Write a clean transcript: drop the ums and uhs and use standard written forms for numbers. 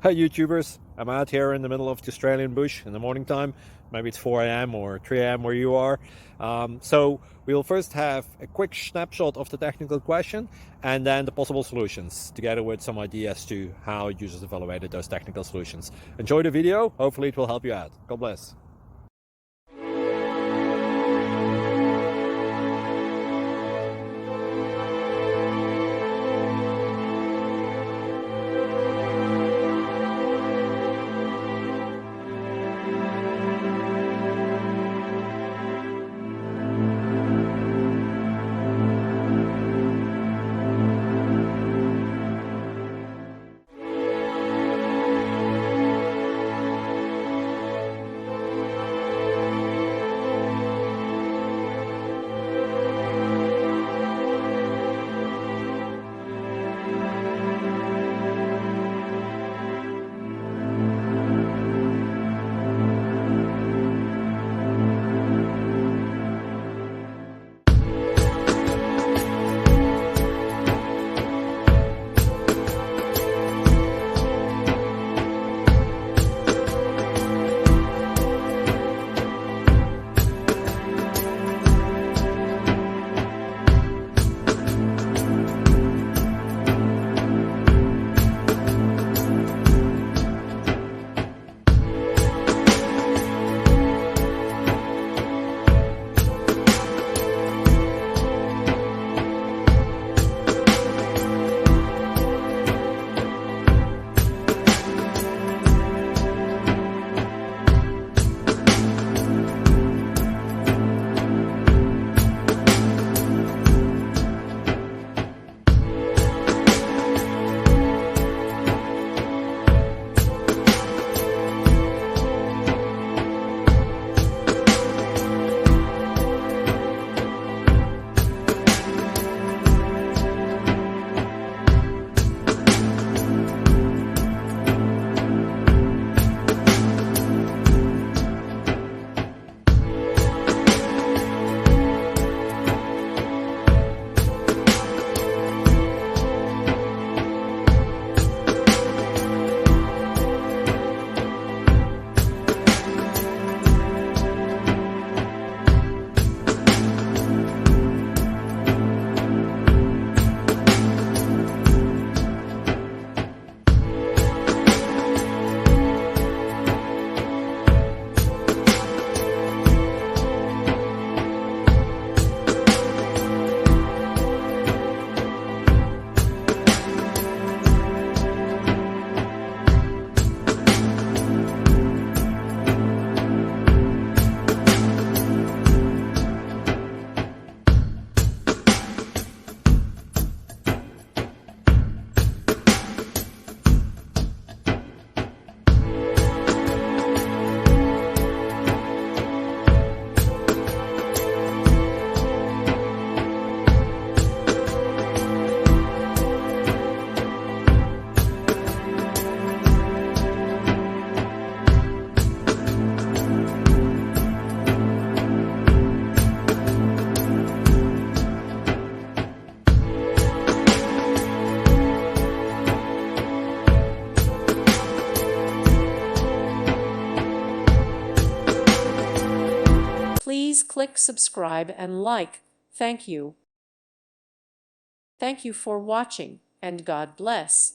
Hi YouTubers, I'm out here in the middle of the Australian bush in the morning time. Maybe it's 4 a.m. or 3 a.m. where you are. So we'll first have a quick snapshot of the technical question and then the possible solutions, together with some ideas to how users evaluated those technical solutions. Enjoy the video, hopefully it will help you out. God bless. Please click subscribe and like. Thank you. Thank you for watching, and God bless.